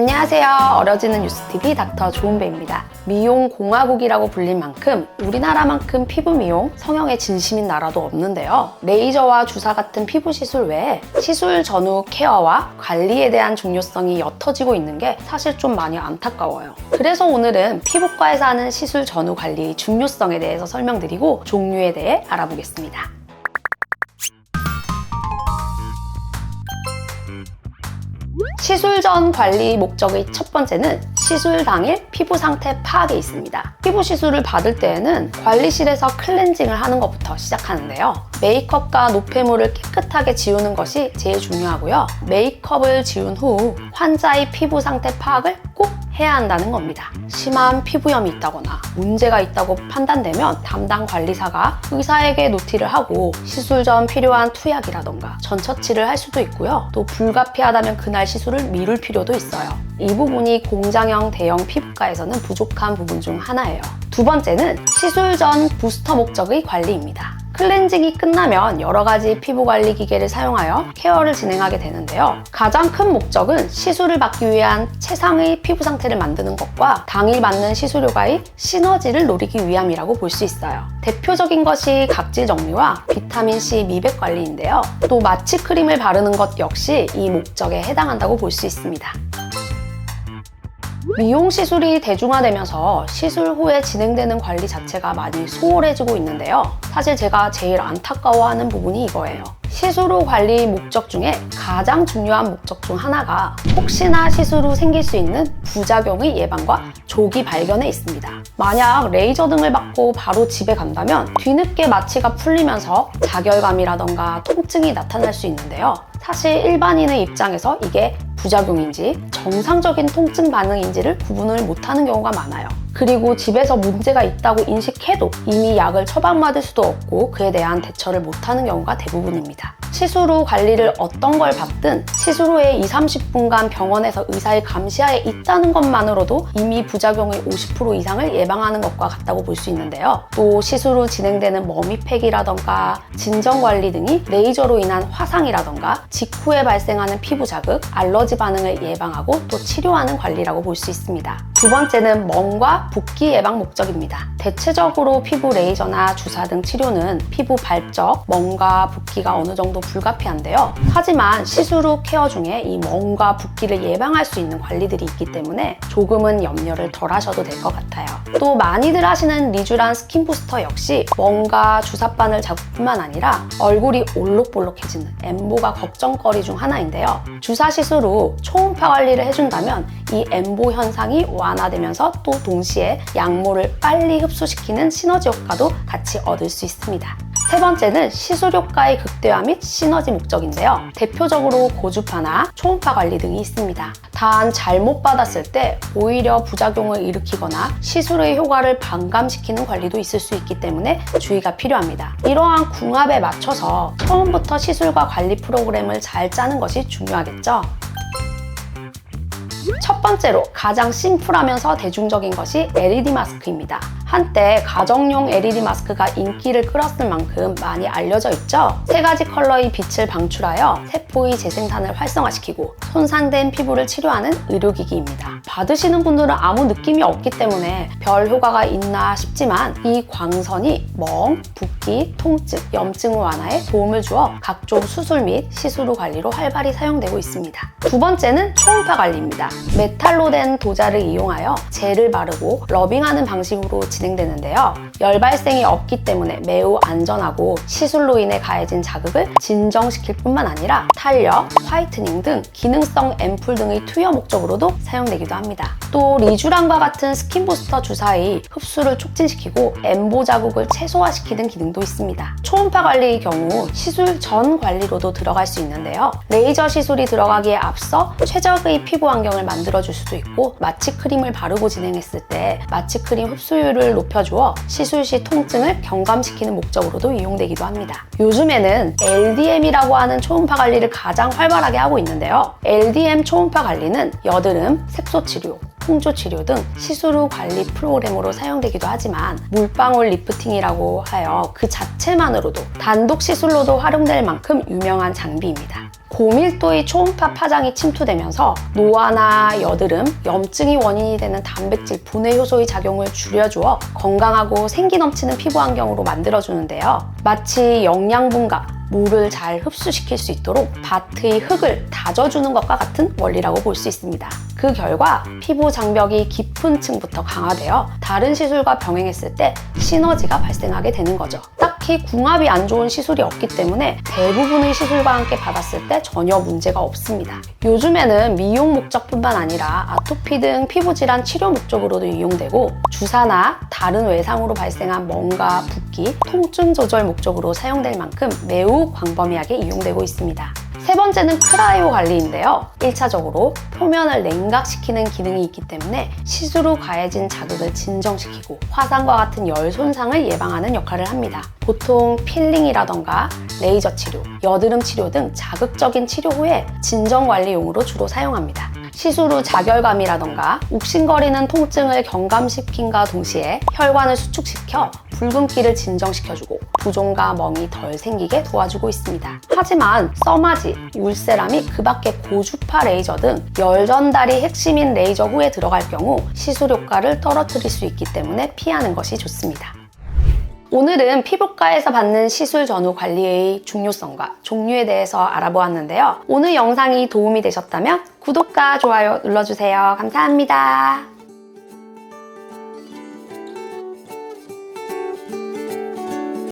안녕하세요. 어려지는 뉴스TV 닥터 조은배입니다. 미용 공화국이라고 불릴 만큼 우리나라만큼 피부 미용, 성형에 진심인 나라도 없는데요. 레이저와 주사 같은 피부 시술 외에 시술 전후 케어와 관리에 대한 중요성이 옅어지고 있는 게 사실 좀 많이 안타까워요. 그래서 오늘은 피부과에서 하는 시술 전후 관리의 중요성에 대해서 설명드리고 종류에 대해 알아보겠습니다. 시술 전 관리 목적의 첫 번째는 시술 당일 피부 상태 파악에 있습니다. 피부 시술을 받을 때에는 관리실에서 클렌징을 하는 것부터 시작하는데요. 메이크업과 노폐물을 깨끗하게 지우는 것이 제일 중요하고요. 메이크업을 지운 후 환자의 피부 상태 파악을 꼭 해야 한다는 겁니다. 심한 피부염이 있다거나 문제가 있다고 판단되면 담당 관리사가 의사에게 노티를 하고 시술 전 필요한 투약이라던가 전처치를 할 수도 있고요. 또 불가피하다면 그날 시술을 미룰 필요도 있어요. 이 부분이 공장형 대형 피부과에서는 부족한 부분 중 하나예요. 두 번째는 시술 전 부스터 목적의 관리입니다. 클렌징이 끝나면 여러 가지 피부 관리 기계를 사용하여 케어를 진행하게 되는데요. 가장 큰 목적은 시술을 받기 위한 최상의 피부 상태를 만드는 것과 당일 맞는 시술 효과의 시너지를 노리기 위함이라고 볼 수 있어요. 대표적인 것이 각질 정리와 비타민C 미백 관리인데요. 또 마취 크림을 바르는 것 역시 이 목적에 해당한다고 볼 수 있습니다. 미용 시술이 대중화되면서 시술 후에 진행되는 관리 자체가 많이 소홀해지고 있는데요. 사실 제가 제일 안타까워하는 부분이 이거예요. 시술 후 관리 목적 중에 가장 중요한 목적 중 하나가 혹시나 시술 후 생길 수 있는 부작용의 예방과 조기 발견에 있습니다. 만약 레이저 등을 받고 바로 집에 간다면 뒤늦게 마취가 풀리면서 자결감이라던가 통증이 나타날 수 있는데요. 사실 일반인의 입장에서 이게 부작용인지 정상적인 통증 반응인지를 구분을 못하는 경우가 많아요. 그리고 집에서 문제가 있다고 인식해도 이미 약을 처방받을 수도 없고 그에 대한 대처를 못하는 경우가 대부분입니다. 시술 후 관리를 어떤 걸 받든 시술 후에 20-30분간 병원에서 의사의 감시하에 있다는 것만으로도 이미 부작용의 50% 이상을 예방하는 것과 같다고 볼 수 있는데요. 또 시술 후 진행되는 머미팩이라던가 진정관리 등이 레이저로 인한 화상이라던가 직후에 발생하는 피부 자극, 알러지 반응을 예방하고 또 치료하는 관리라고 볼 수 있습니다. 두 번째는 멍과 붓기 예방 목적입니다. 대체적으로 피부 레이저나 주사 등 치료는 피부 발적, 멍과 붓기가 어느 정도 불가피한데요. 하지만 시술 후 케어 중에 이 멍과 붓기를 예방할 수 있는 관리들이 있기 때문에 조금은 염려를 덜 하셔도 될 것 같아요. 또 많이들 하시는 리쥬란 스킨 부스터 역시 멍과 주사바늘 자국뿐만 아니라 얼굴이 올록볼록해지는 엠보가 걱정거리 중 하나인데요. 주사 시술 후 초음파 관리를 해준다면 이 엠보 현상이 완화되면서 또 동시에 약물을 빨리 흡수시키는 시너지 효과도 같이 얻을 수 있습니다. 세 번째는 시술 효과의 극대화 및 시너지 목적인데요. 대표적으로 고주파나 초음파 관리 등이 있습니다. 단 잘못 받았을 때 오히려 부작용을 일으키거나 시술의 효과를 반감시키는 관리도 있을 수 있기 때문에 주의가 필요합니다. 이러한 궁합에 맞춰서 처음부터 시술과 관리 프로그램을 잘 짜는 것이 중요하겠죠. 첫 번째로 가장 심플하면서 대중적인 것이 LED 마스크입니다. 한때 가정용 LED 마스크가 인기를 끌었을 만큼 많이 알려져 있죠. 세 가지 컬러의 빛을 방출하여 세포의 재생산을 활성화시키고 손상된 피부를 치료하는 의료기기입니다. 받으시는 분들은 아무 느낌이 없기 때문에 별 효과가 있나 싶지만 이 광선이 멍, 붓기, 통증, 염증 완화에 도움을 주어 각종 수술 및 시술 후 관리로 활발히 사용되고 있습니다. 두 번째는 초음파 관리입니다. 메탈로 된 도자를 이용하여 젤을 바르고 러빙하는 방식으로 진행되는데요. 열 발생이 없기 때문에 매우 안전하고 시술로 인해 가해진 자극을 진정시킬 뿐만 아니라 탄력, 화이트닝 등 기능성 앰플 등의 투여 목적으로도 사용되기도 합니다. 또 리쥬란과 같은 스킨 부스터 주사의 흡수를 촉진시키고 엠보 자국을 최소화시키는 기능도 있습니다. 초음파 관리의 경우 시술 전 관리로도 들어갈 수 있는데요. 레이저 시술이 들어가기에 앞서 최적의 피부 환경을 만들어줄 수도 있고 마취 크림을 바르고 진행했을 때 마취 크림 흡수율을 높여주어 시술 시 통증을 경감시키는 목적으로도 이용되기도 합니다. 요즘에는 LDM이라고 하는 초음파 관리를 가장 활발하게 하고 있는데요. LDM 초음파 관리는 여드름, 색소 치료, 홍조 치료 등 시술 후 관리 프로그램으로 사용되기도 하지만 물방울 리프팅이라고 하여 그 자체만으로도 단독 시술로도 활용될 만큼 유명한 장비입니다. 고밀도의 초음파 파장이 침투되면서 노화나 여드름, 염증이 원인이 되는 단백질 분해 효소의 작용을 줄여주어 건강하고 생기 넘치는 피부 환경으로 만들어주는데요. 마치 영양분과 물을 잘 흡수시킬 수 있도록 밭의 흙을 다져주는 것과 같은 원리라고 볼 수 있습니다. 그 결과 피부 장벽이 깊은 층부터 강화되어 다른 시술과 병행했을 때 시너지가 발생하게 되는 거죠. 딱히 궁합이 안 좋은 시술이 없기 때문에 대부분의 시술과 함께 받았을 때 전혀 문제가 없습니다. 요즘에는 미용 목적뿐만 아니라 아토피 등 피부 질환 치료 목적으로도 이용되고 주사나 다른 외상으로 발생한 멍과 붓기, 통증 조절 목적으로 사용될 만큼 매우 광범위하게 이용되고 있습니다. 세 번째는 크라이오 관리인데요. 1차적으로 표면을 냉각시키는 기능이 있기 때문에 시술 후 가해진 자극을 진정시키고 화상과 같은 열 손상을 예방하는 역할을 합니다. 보통 필링이라던가 레이저 치료, 여드름 치료 등 자극적인 치료 후에 진정 관리용으로 주로 사용합니다. 시술 후 자결감이라던가 욱신거리는 통증을 경감시킨과 동시에 혈관을 수축시켜 붉은기를 진정시켜주고 부종과 멍이 덜 생기게 도와주고 있습니다. 하지만 써마지, 울세라 및 그 밖의 고주파 레이저 등 열 전달이 핵심인 레이저 후에 들어갈 경우 시술 효과를 떨어뜨릴 수 있기 때문에 피하는 것이 좋습니다. 오늘은 피부과에서 받는 시술 전후 관리의 중요성과 종류에 대해서 알아보았는데요. 오늘 영상이 도움이 되셨다면 구독과 좋아요 눌러주세요. 감사합니다.